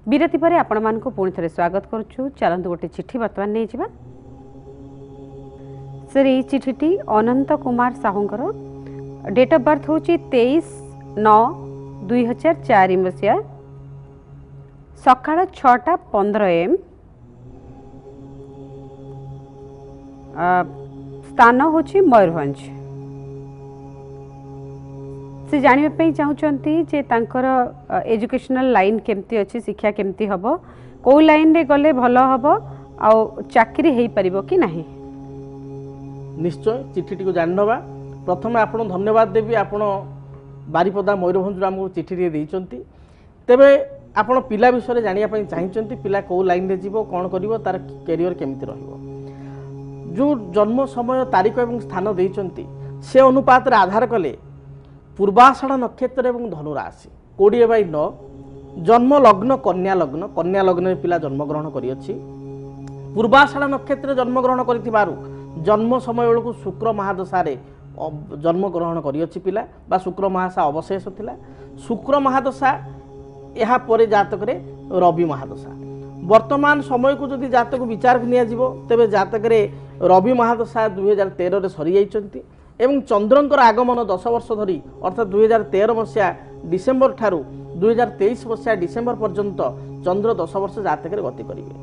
विरति पर आपण मानक पुणी थे स्वागत करुचु। चलतु गोटे चिठी बर्तमान नहीं जावा। सर ये चिठीटी अनंत कुमार साहूंकर डेट ऑफ बर्थ हूँ 23/9/2004 मसीहा सकाळ 6:15 AM स्थान हूँ मयूरभंज। से जानवाई चाहते जे तांकर एजुकेशनल लाइन केमती अच्छी शिक्षा केमती हम कौ लाइन रे गले भल हम आ चाकरी हो पार कि नहीं। निश्चय चिठी को जानवा प्रथम आप धन्यवाद देवी आपण बारीपदा मयूरभंज आमको चिठी देइचंती। तेबे आपण पिला विषय जानिया चाहिए पिला कौ लाइन रे जीवो कौन करिवो तार कैरियर केमती रहिवो। जो जन्म समय तारीख एवं स्थान देइचंती से अनुपात रे आधार कले पूर्वाषाढ़ नक्षत्र एवं धनुराशि 20/9 जन्म लग्न कन्या लग्न पिला जन्मग्रहण करियछि। पूर्वाषाढ़ नक्षत्र जन्मग्रहण करिथिबारु जन्म समय बेलू शुक्र महादशा जन्मग्रहण करियछि पिला बा शुक्र महादशा अवशेष थिला। शुक्र महादशा यहाँ पर जातक रवि महादशा वर्तमान समय को जदि जातक विचार निया जीवो तेबे जातक रवि महादशा 2013 रे सरी जाइछंती एवं चंद्रंकर आगमन 10 वर्ष धरी अर्थात 2013 मसीहा डिसेम्बर ठारू 2023 मसीहा डिसेम्बर पर्यंत चंद्र 10 वर्ष जातक गति करेंगे।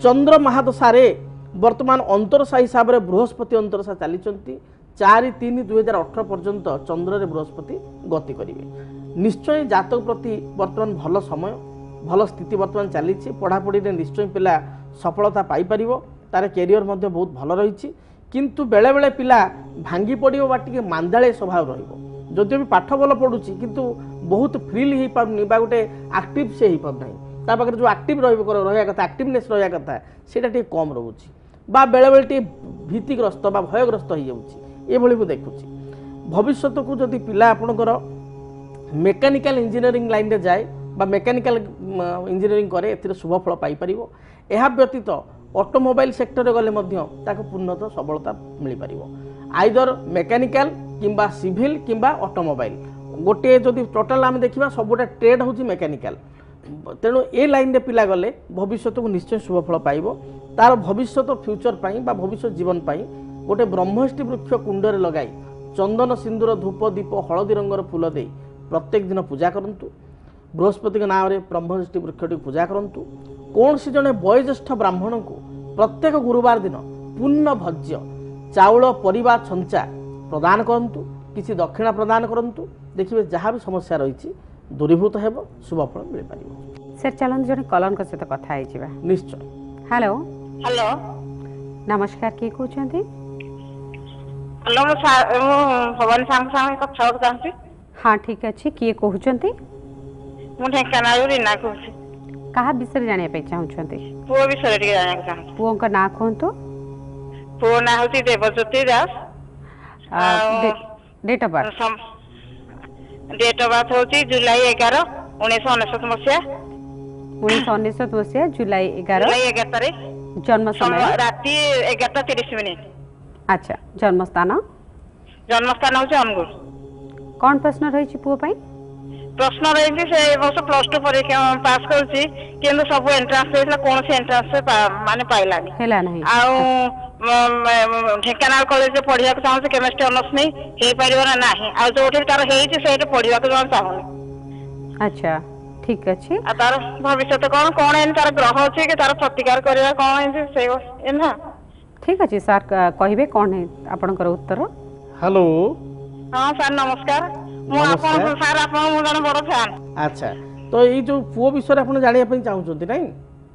चंद्र महादशा वर्तमान अंतरसा हिसाब से बृहस्पति अंतरसा चली 4/3/2018 पर्यंत चंद्र रे बृहस्पति गति करेंगे। निश्चय जातक प्रति वर्तमान भल समय भल स्थिति वर्तमान चली पढ़ापढ़ी निश्चय पिला सफलता पाई परिवो तार कैरियर मध्य बहुत भल रही किंतु बेले बेले पिला भांगी पड़ो बा टे मांदाले स्वभाव रही भी पाठ भल पढ़ुची किंतु बहुत फ्रीली हो पारनी बा गोटे एक्टिव से हो पारना ता पाखे जो एक्टिव रहा कथा एक्टिवनेस रहा कथा सेटा टे कम रोचे बा बेले बेले टे भीतिग्रस्त बा भयग्रस्त हो जाऊँगी ये देखुची। भविष्य को जदि पिला आपणकर मेकानिकल इंजीनियरिंग लाइन रे जाए बा मेकानिकल इंजीनियरिंग करे एथिरे शुभ फल पाई परिवो। एहा व्यतीत ऑटोमोबाइल सेक्टर रे गले मध्य ताको पूर्णतः सबलता मिल पारिवो। आइदर मेकानिकल किंबा सिविल किंबा ऑटोमोबाइल गोटे जदि टोटल आम देखा सबुटा ट्रेड होची मेकानिकल तेणु ए लाइन रे पिला गले भविष्य को निश्चय शुभ फल पाइबो। तार भविष्य फ्यूचर पाई बा भविष्य जीवन पाई गोटे ब्रह्मष्टि वृक्ष कुंडरे लगाई चंदन सिंदूर धूप दीप हलदी रंगर फूल दे प्रत्येक दिन पूजा करंतु। बृहस्पति के नाम ब्रह्मष्टि वृक्ष की पूजा करंतु। कौन सी जने वयोज्येष्ठ ब्राह्मण को प्रत्येक गुरुवार दिन पूर्ण भज्य चाउल परिवा छंचा प्रदान करंतु। किसी दक्षिणा प्रदान करंतु। देखिए जहाँ भी समस्या रही दूरीभूत हेब शुभ फल मिल पारिबो। सर चलन जने कलन के सहित कथा आइ जिबा। निश्चय। हेलो हेलो नमस्कार किए कहउछंती। हेलो भवानी सांग कथा करतांती। हाँ ठीक अच्छे किए कहउछंती। मु ढेंकानाळू रीना कहूची। कहा विषय जानिया पे चाहउछंती। पुओ विषय टिके जानिया चाहूँ। पुओ का नाम कहंतु। पुओ ना होती देवज्योति दास। डेट ऑफ बर्थ होती जुलाई 11 1999 मसीहा। 1999 मसीहा जुलाई 11 तारीख। जन्म समय राति 11:30। अच्छा जन्म स्थान होची अनुगुल। कौन प्रश्न रही पुओ पाई। प्रश्न रही से वर्ष +2 परीक्षा पास करूची किंतु सब एंट्रांस देला कौन से एंट्रांस माने पाइलानी हेला नहीं ढेंकानाल कॉलेज पढ़िया चाहूँ केमिस्ट्री ऑनर्स नहीं हे पारिबो ना नाही आ जोठी तार हेची सेठी पढ़िया चाहूँ। अच्छा ठीक अच्छे। आ तार भविष्य कौन कौन है तार ग्रह अच्छे कि तार प्रतिकार करबा कौन है से एना ठीक अच्छे सर कहिबे कौन है आपनकर उत्तर। हेलो हाँ सर नमस्कार मु आपन सर आपन मु जन बड़ फैन। अच्छा तो ये जो पुओ विषय आपन जानिया पई चाहउछंती नहीं।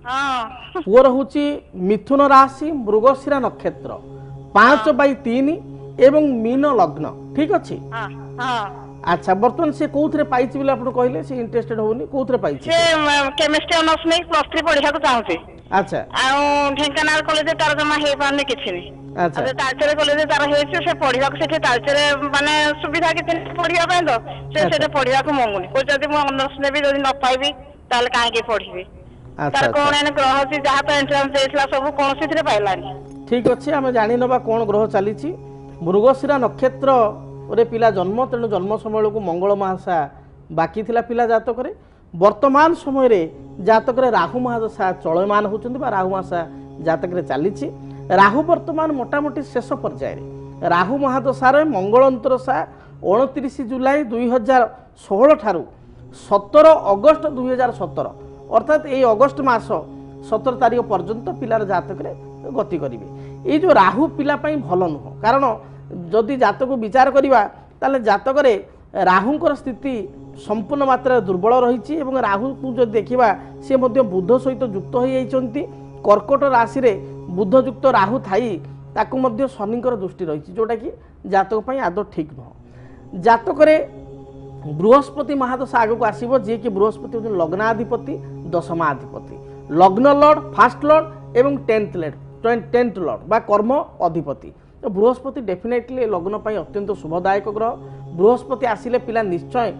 हाँ पुओर होची मिथुन राशि मृगशिरा नक्षत्र 5/3 एवं मीन लग्न ठीक अच्छे। हाँ हाँ अच्छा बर्तमान से कोथरे पाइछि बिले आपन कहले से इंटरेस्टेड होनी कोथरे पाइछि से केमिस्ट्री ऑनर्स नहीं +3 पढ़िया को चाहूँ। अच्छा आ ढेंकानाल कॉलेज तार जमा हे पारने किछि नहीं। अच्छा तालचेर कॉलेज तार हेछि से पढ़िया को सेठी तालचेर माने सुविधा के पढ़िया पे तो से सेठी पढ़िया को मंगुनी को जदी मु ऑनर्स ने भी जदी न पाइबी ताले काहे के पढ़िबी। तार कोन एने ग्रह अछि जहा तो एंट्रेंस देथला सब कोन सिथरे पाइलानी। ठीक अछि हम जानि नबा कोन ग्रह चलीछि। मृगशिरा नक्षत्र रे पिला जन्म तेणु जन्म समय को मंगल महाशा बाकी थिला पिला जातक वर्तमान समय जातक राहु महादशा चलमान होती राहु महादशा जातक चली राहु वर्तमान मोटामोटी शेष पर्याय राहु महादशार मंगल अंतरसा 29 जुलाई 2016 ठारू 17 अगस्त 2017 अर्थात ये अगस्त मास 17 तारीख पर्यंत पिलार जातक गति करेंगे। ये जो राहु पिला भल नुह कारण जदि जातक विचार करवा ताले जातक राहुंकर स्थिति संपूर्ण मात्रा दुर्बल रही राहु को जो देखा सी बुध सहित युक्त होती कर्कट राशि रे बुध युक्त राहु थाई ताकू शनिकर दृष्टि रही जोटा कि जातक आदौ ठीक नुह। जातक बृहस्पति महादशा आगक आसो जी कि बृहस्पति हूँ लग्नाधिपति दशमाधिपति लग्न लॉर्ड फास्ट लॉर्ड एवं टेंथ लॉर्ड बा कर्म अधिपति। तो बृहस्पति डेफिनेटली लग्न अत्यंत शुभदायक ग्रह। बृहस्पति आसिले पिला निश्चय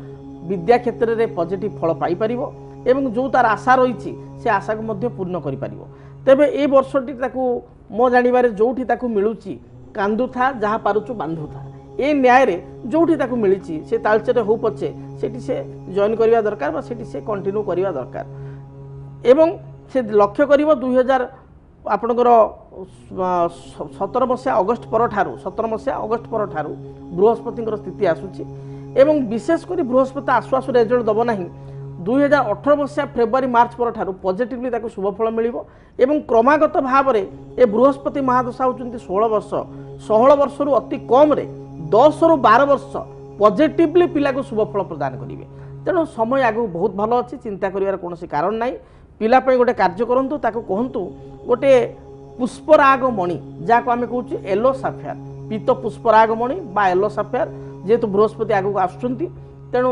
विद्या क्षेत्र में पॉजिटिव फल पाई परिवो एवं जो तार आशा रही से आशा को मध्य पूर्ण करि परिवो। तेबे ए वर्षटी ताकू मो जानिबारे जोठी ताकू मिलुची कांदु था जहाँ पारुचु बांधु था ए न्याय रे जोठी ताकू मिलिची से तालचेरे हो पछे सेठी से जॉइन करिवा दरकार बा सेठी से कंटिन्यू करिवा दरकार एवं से लक्ष्य करिवो 2000 आपणकर 17 मसीहा अगस्त पर ठारू 17 मसीहा अगस्त पर ठारू बृहस्पति स्थिति आसूची एवं विशेषकर बृहस्पति आसु आसु रेजल्ट दब ना 2018 मसीहा फेब्रुआरी मार्च पर ठारू पॉजिटिवली ताको शुभफल मिलिबो एवं क्रमागत भाव में ए बृहस्पति महादशा होचंती 16 वर्ष रु अति कम रे 10 रु 12 वर्ष पॉजिटिवली पिला को शुभफल प्रदान करेंगे। तेणु समय आगु बहुत भल अच्छी चिंता करिवार कोनोसी कारण नाही। पिला पई गोटे कार्य करंतु ताको कहंतु गोटे पुष्पराग मणि जाको आमे कहूछु येलो साफायर पीत पुष्पराग मणि बा येलो साफायर जेतु बृहस्पति आगु आसुचंती तेणु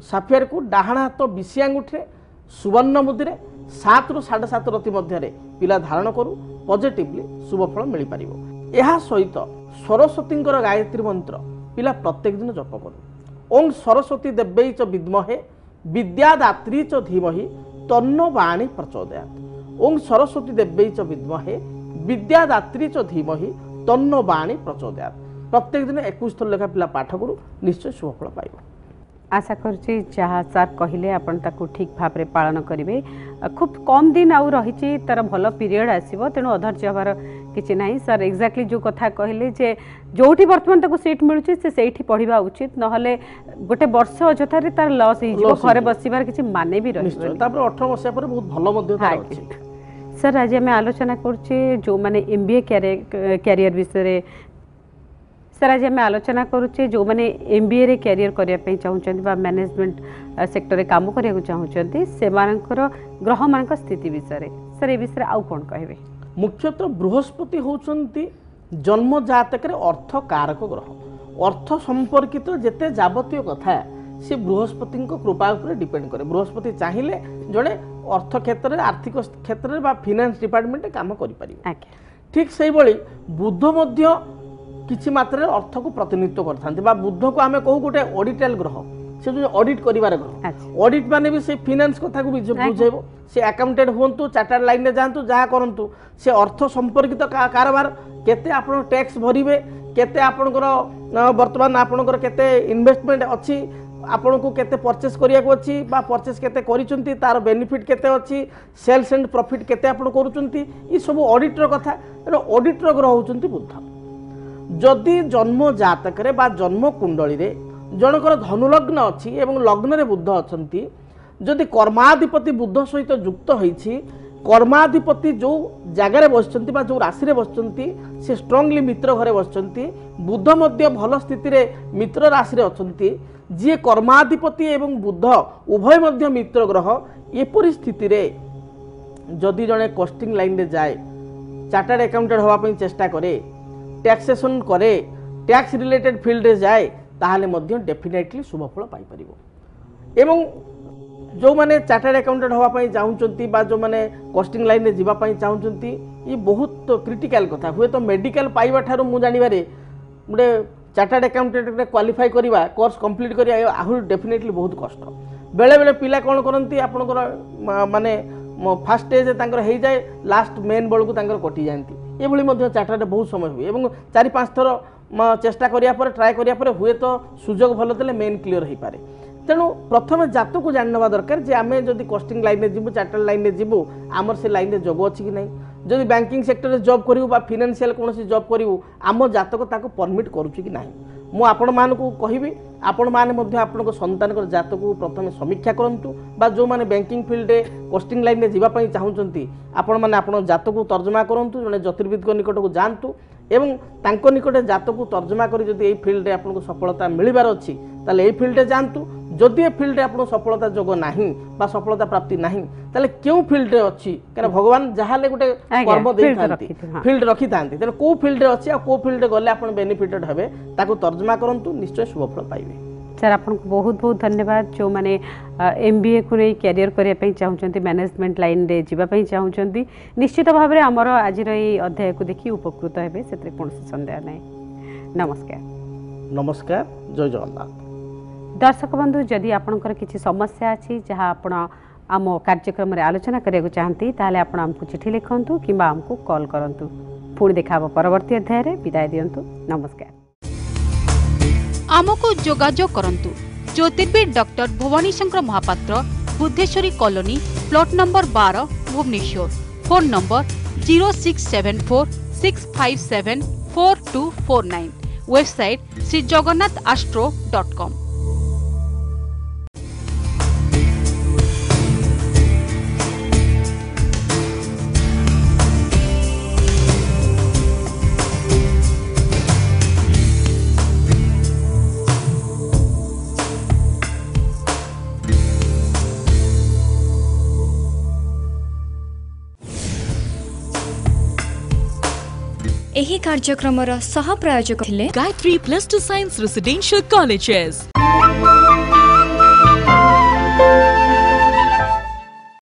साफायर को डाहाण हाथ बिशी आंगुठे सुवर्ण मुद्रे 7 रु 7.5 रति मध्य पिला धारण करू पॉजिटिवली शुभफल मिल पारिबो। एहा सहित सरस्वती गायत्री मंत्र पिला प्रत्येक दिन जप करू। ओं सरस्वती देव्यै च विद्महे विद्यादात्री च धीमहि तन्नो वाणी प्रचोदयात्। ओं सरस्वती देव्यै च विद्महे विद्यादात्री च धीमहि तन्नो वाणी प्रचोदयात्। प्रत्येक दिन 21 थर लेखा पिला पाठ करू निश्चय शुभफल पाइबो। आशा करुँच जहाँ सार कहले आपण ताकू ठीक भाव में पालन करेंगे। खूब कम दिन आउ रही तार भल पीरियड आसो तेणु अधर्य हबार किसी ना सर एक्जाक्टली जो कथा कहले जे जोठी बर्तमान ताकू सीट मिलूँ से पढ़ा उचित नहले गोटे वर्ष अजथार तार लॉस हो घरे बसबार किसी माने भी रही 18 मसीहा पर बहुत भल सर आज आम आलोचना करुचे जो मैंने MBA कैरियर विषय सर आज आम आलोचना करुचे जो मैंने MBA रे कैरियर करने चाहूँगी मैनेजमेंट सेक्टर में काम करने चाहूँगी से ग्रह मान स्थिति विषय सर ये विषय आउ कौन कहे। मुख्यतः बृहस्पति होचंती जन्म जातक अर्थ कारक ग्रह अर्थ संपर्कित जेते जावतीय कथा से बृहस्पति कृपा उपर डिपेंड करे। बृहस्पति चाहिए जड़े अर्थ क्षेत्र में आर्थिक क्षेत्र में फाइनेंस डिपार्टमेंट काम करें। ठीक से बुध मध्य किछि मात्रा अर्थ को प्रतिनिधित्व करता बुध को आम कहू गोटे ऑडिटल ग्रह से जो ऑडिट करिवार ग्रह ऑडिट माने भी से फाइनेंस कथा को बुझेबो से अकाउंटेंट होंतु चार्टर्ड लाइन में जांतु जहाँ करंतु से अर्थ संपर्कित कारोबार केते आपण टैक्स भरिबे केते आपणकर वर्तमान आपणकर केते इन्वेस्टमेंट अछि आपण को केते परचेस करिया को अछि बा परचेस केते करिसंती तार बेनिफिट केते अछि सेल्स एंड प्रॉफिट केते आपण करूचंती ई सब ऑडिटर कथा ऑडिटर ग्रह होचंती बुध। जदि जन्म जातक रे बा जन्म कुंडली रे जनकर धनुलग्न अच्छी एवं लग्न रे बुध अच्छी जदि कर्माधिपति बुध सहित युक्त होइछि कर्माधिपति जो जगार बसचंती बा जो राशि रे बसचंती से स्ट्रांगली मित्र घरे बसचंती बुध मध्य भल स्थिति रे मित्र राशि रे अछंती जी कर्माधिपति एवं बुध उभय मध्य मित्र ग्रह एपरि स्थिति रे जदि जने कॉस्टिंग लाइन रे जाए चार्टर्ड अकाउंटेंट होवा पई चेष्टा करे टैक्सेशन करे टैक्स रिलेटेड फील्ड रे जाए ताहले मध्य डेफिनेटली शुभफल पाई परिबो। एवं जो माने चार्टर्ड अकाउंटेंट होवा पई चाहूचंती बा जो माने कॉस्टिंग लाइन रे जीवा पई चाहूचंती ये बहुत क्रिटिकल कथा हुए तो मेडिकल पाइबा ठारू मु जानिबारे गोटे चार्टर्ड अकाउंटेंट रे क्वालिफाई करिवा कोर्स कंप्लीट करिया आहुर डेफिनेटली बहुत कष्ट बेले बेले पिला कोन करंती आपनकर माने फास्ट स्टेज तांकर हे जाए लास्ट मेन बळ को तांकर कटि जानती ये भली चार्टर्ड बहुत समय हुए एवं 4-5 थर चेष्टा करिया पर ट्राए करिया पर हुए तो सुजोग भल देले मेन क्लियर हो पारे तेणु प्रथम जातक को जानवा दरकार जे आम जदि कस्टिंग लाइन में जीवु चार्टर्ड लाइन में जीवु आमर से लाइन में जोग अच्छी कि नहीं जदि बैंकिंग सेक्टर में जॉब करूँ फाइनेंशियल कौन जॉब करूँ आम जातक ताको परमिट करुच्ची कि नहीं मु आपण मानकु कहिबी आपण माने मध्य आपनको संतान जातक को प्रथम समीक्षा करंतु बा जो माने बैंकिंग फील्ड कस्टिंग लाइन में जीवा पई चाहुचंती आपण माने आपण जातक को तर्जमा करंतु जने ज्योतिर्विद को निकट को जानतु एवं तांको निकट जातक को तर्जमा करी जदि एई फील्ड आपनको सफलता मिलिबार अछि ताले एई फील्ड जानतु जदि ए फील्ड आपन सफलता जोग नाही बा सफलता प्राप्ति नाही ताले क्यों फील्ड अच्छी कारण भगवान जहाले गोटे कर्म देइथांती फील्ड रखी थांती तेन को फील्ड अच्छी आ को फील्ड गले आपन बेनिफिटेड हेबे ताको तर्जमा करंतु निश्चय शुभ फल पाइबे सर आपको बहुत बहुत धन्यवाद जो माने एमबीए को नहीं कैरियर करने चाहते मैनेजमेंट लाइन रे जीवाई चाहते निश्चित भाव में आमर आज अध्याय को देखिए उपकृत हेबे से कौन सन्देह नहीं नमस्कार नमस्कार जय जगन्नाथ दर्शक बंधु जदि आपणकर किसी समस्या अच्छी जहाँ आपण आम कार्यक्रम रे आलोचना करने चाहती ताले आपण आमको चिठी लिखंतु किंबा आमको कॉल करंतु पुणी देखा परवर्ती अध्याय रे विदाय दियंतु नमस्कार आमको जोगाजोग करंतु ज्योतिर्विद doctor Bhabani Shankar Mahapatra Budheswari colony plot number 12 Bhubaneswar phone number 0674657449 website श्रीजगन्नाथastro.com। एही कार्यक्रमर सह प्रायोजक थिले गायत्री +2 साइंस रेसिडेंशियल कॉलेजेस।